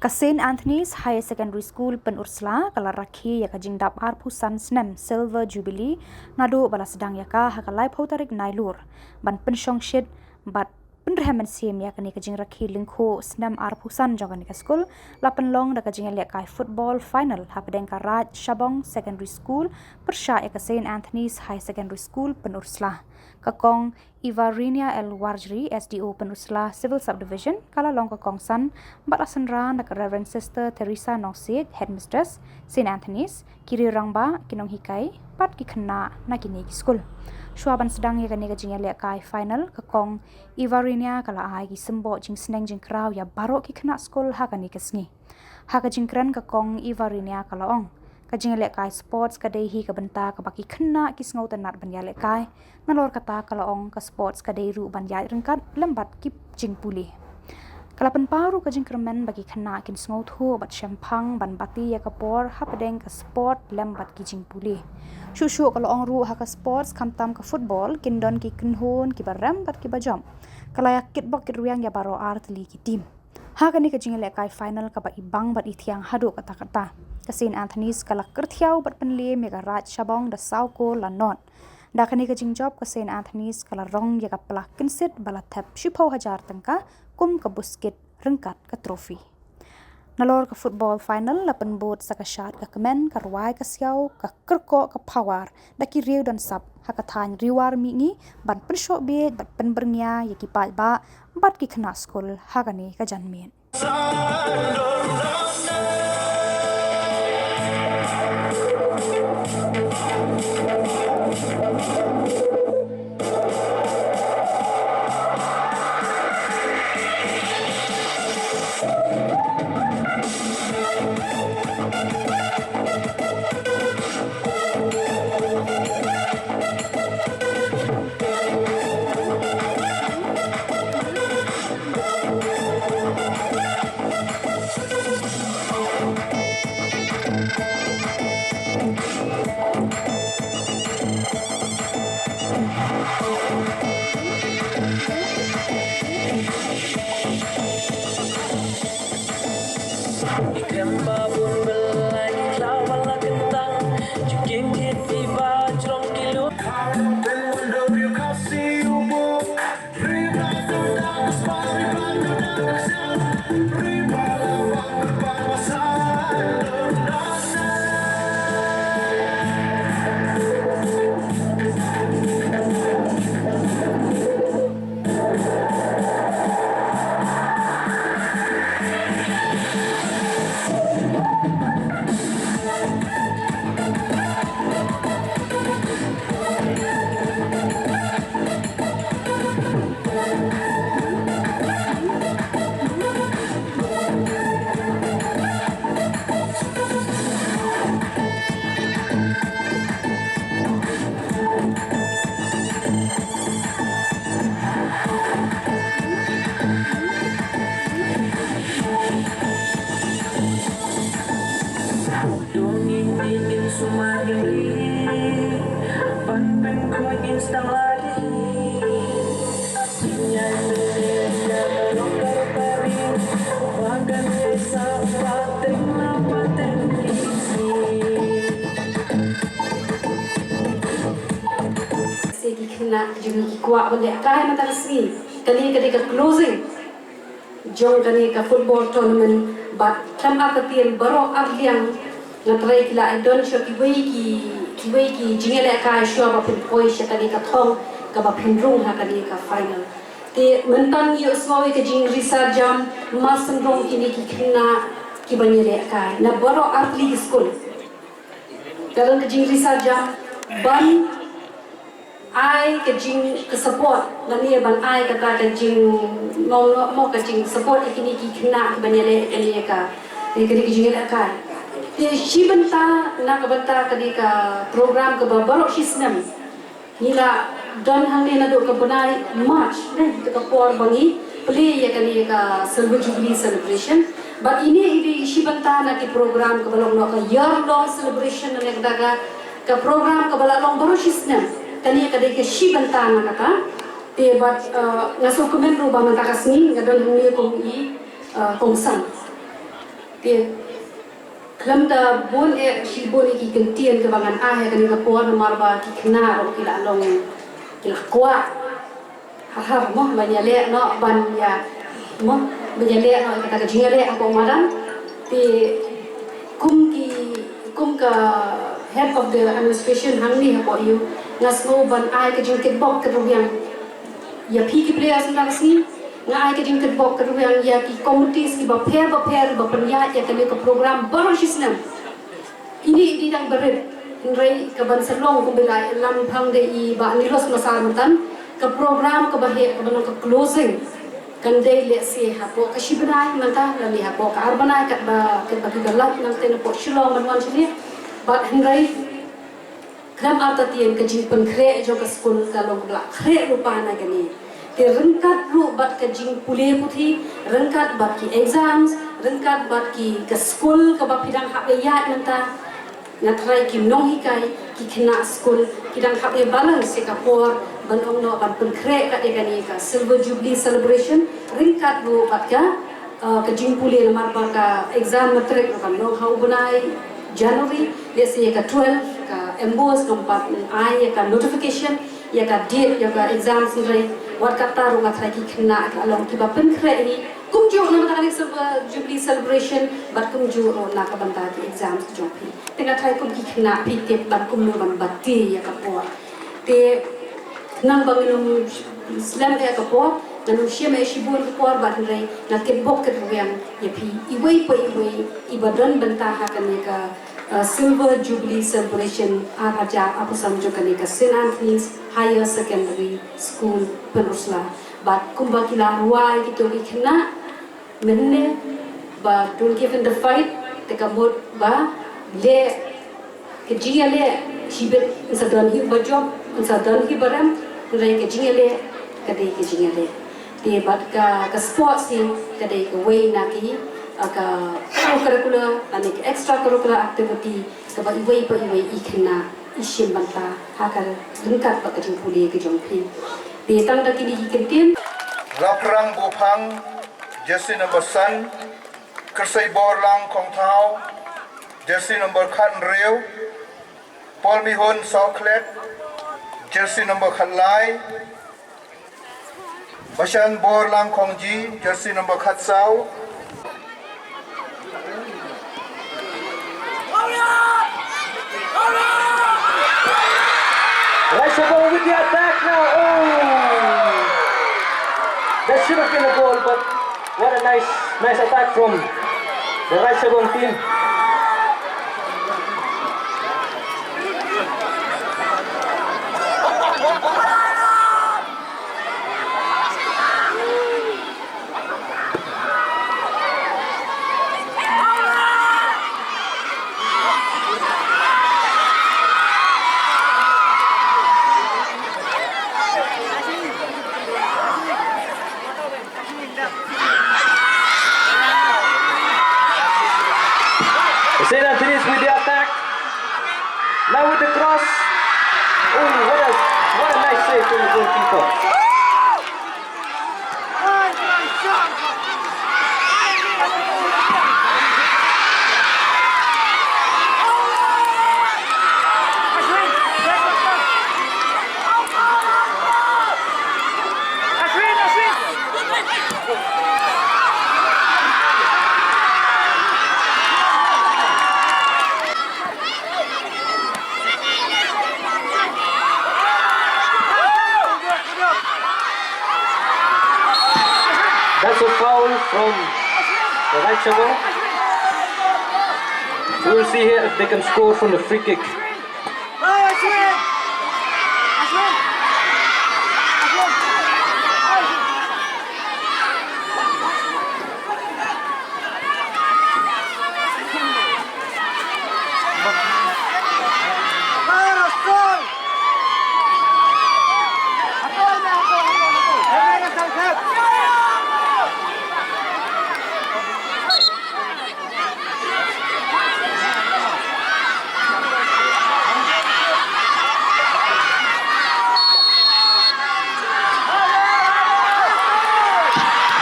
St. Anthony's Higher Secondary School Pynursla kala rakhi ya kajing dap har pusan snem Silver Jubilee nado bala sedang yaka hakalai photarik nailur ban pensyong shit bat penrehaman sim ya kani kajing rakhi lingko snem ar pusan jangan ka school la penlong da kajing lek kai football final hapdeng ka raj Shabong Secondary School persya ya St. Anthony's High Secondary School Pynursla kakong Ivarinia El Warjri SDO Pynursla Civil Subdivision kala long kakong san bat asanra nak Reverend Sister Teresa Nosit Headmistress St. Anthony's kiri rangba kinong hikai pat kikena nakini ki school shuaban sedang ya kani kajing lek kai final kakong Ivarinia kala ai ki sembo jing sneng jing kraw ya barok kikena school ha kani kesngi ha kajing kran kakong Ivarinia kala ong kajing lek kai sports kadai hi ka benta ka baki kena ki sngo tanat ban ya lek kai nalor kata kala ong ka sports kadai ru ban ya rengkat lembat ki jing puli kala pen paru kajing kermen bagi kena kin sngo thu bat champang ban bati ya kapor hapadeng ka sport lembat ki jing puli shushu kala ong ru ha ka sports kamtam ka football kin don ki kinhon ki baram bat ki bajam kala ya kitbok ki ruyang ya baro artli ki team ha kani kajing lek kai final ka ba ibang bat ithiang hadu kata kata ka St. Anthony's kala Kyrthiaw bat penle Meghalaya Shabong da sauko la not da kani kajing job ka St. Anthony's kala rong ya ka plak kinsit bala thap 10,000 tangka kum ka busket rengkat ka trofi nalor ka football final la penbot sa ka shot ka kemen ka ruai ka siaw ka kerko ka power da ki riu dan sap ha ka than riwar mi ngi ban pensho be bat penbernya ya ki pa ba bat ki khna school ha kani ka janmen Jung kuat benda kai mata resmi kali ketika closing jong kali ka football tournament bat kama katian baro arliang natrai kila idon sho ki wei ki jingele kai sho ba pun poi sha kali ka thong ka ba phinrung ha kali ka final te mentan yo swawi ka jing risa jam masam rong kini ki khina ki banyele kai na baro arli school dalam ka jing risa jam ban ai ke jing ke support lani ban ai kata ke jing mau ke jing support ikini ki kena banyale kali ka kali ki jing ka te shi benta na ka benta kali ka program ke baro shisnam nila don hang ne na do ka banai march ne ka por bangi play ya kali ka Silver Jubilee celebration but ini shi benta na ki program ke balong no ka year long celebration ne ka program ke balong baro shisnam kani kadai ke shi bantana kata te bat ngaso komen ro ba mata kasni ngadon humi ko i kongsan Dia kelam da bon Shilbon ki kentian ke bangan kan ka por marba ki kena ro ki la long ki la kwa har mo banyale no ban ya mo banyale no kata ka jingale ako madan ti kum ka head of the administration hangni ha you ngasno ban ka jingket bok ka yang ya pi ki players na sini nga ka jingket bok ka yang ya ki committees ki ba pher ba panya ya ka program baru sisnam ini di dang berit nrai ka ban Shillong ko bila lam phang de I ba ni los masal matan ka program ka ba he ka ban ka closing kan de le se ha po ka shibnai manta la ni ha po ka arbanai ka ba ki galat nang te po Shillong man wan chini ba nrai kram arta tien ka jing pen khre jo ka school ka long la khre rupa na ka ni te rengkat ru bat ka jing pule puthi rengkat bat ki exams rengkat bat ki ka school ka ba pidang ha ya manta natrai kim nong hikai ki kena school kidang hab balance se kapor banong no ban penkre ka egani ka silver jubilee celebration ringkat bu batka ka jimpule na marba ka exam matric ka no how bunai January lesi ka 12 ka embos kompat ai ka notification ya ka date ya ka exam sinrai wat kata ru natrai ki kena ka along ki ba penkre ni kumju na matari silver jubilee celebration bat kumju na ka banta ki exams jopi tengah try kum ki kena pitip ban kum no ban batti ya kapor te nang banginum slam ya kapor nanu sheme shibun kapor ban rai na ke bok ke yang ya pi iwei ibadan banta ha kan ka silver jubilee celebration araja apa samjo kan ka St. Anthony's Higher Secondary School Pynursla bat kum ba kila ruai gitu ki kena menne ba don't give in the fight te kamot ba le kejinga le hibet sadon hi bajom sadon hi baram rai kejinga le kadai kejinga le te bat ka sports si kadai ka way na ki ka curricular ani extra curricular activity ka ba iwei ikna ishim banta hakal lengkap ba kejing puli kejong pi te tang da kini hikentin laprang bopang jersey number sun kersai borlang kongtau jersey number khan reu Paul Mihon Sauklet jersey number khalai Bashan Borlang Kongji jersey number khatsau Right, Shabong with the attack now. Oh, that should have been a goal, but what a nice attack from the right Shabong team. St. Anthony's with the attack. Now with the cross. Oh, what a nice save from the goalkeeper. That's a foul from the right Shabong. We'll see here if they can score from the free kick.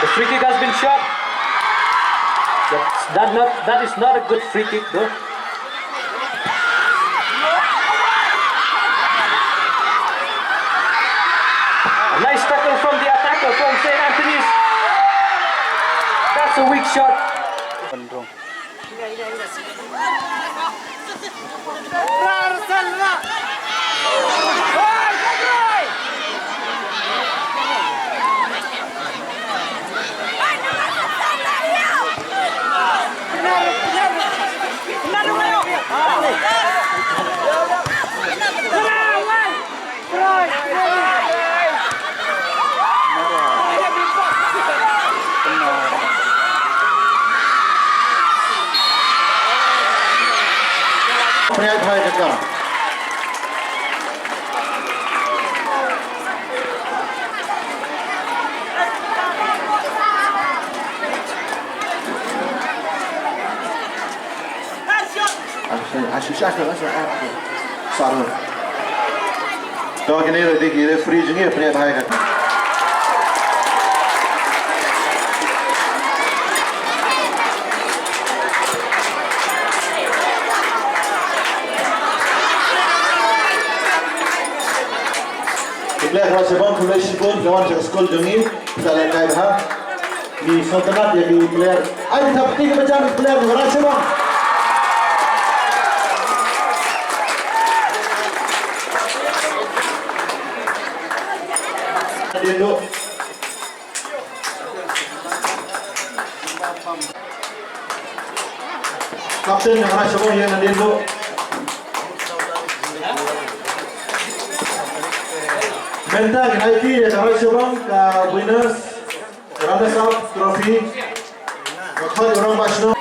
The free kick has been shot. The That is not a good free kick though. A nice tackle from the attacker from St. Anthony's. That's a weak shot. Pernyataan hai kakak. Asyik sarung. Kau kini referee juga pernyataan hai kakak. Player Shabong Khubor Shillong lawan sekolah jengil dalam kaidah di Sultanat jadi player. Ayo tapi macam player Khubor Shabong. Dulu. Kapten Khubor Shabong yang nanti dulu. Bentang Nike ya Khubor Shabong ka winners runners up trophy. Waktu orang Basno.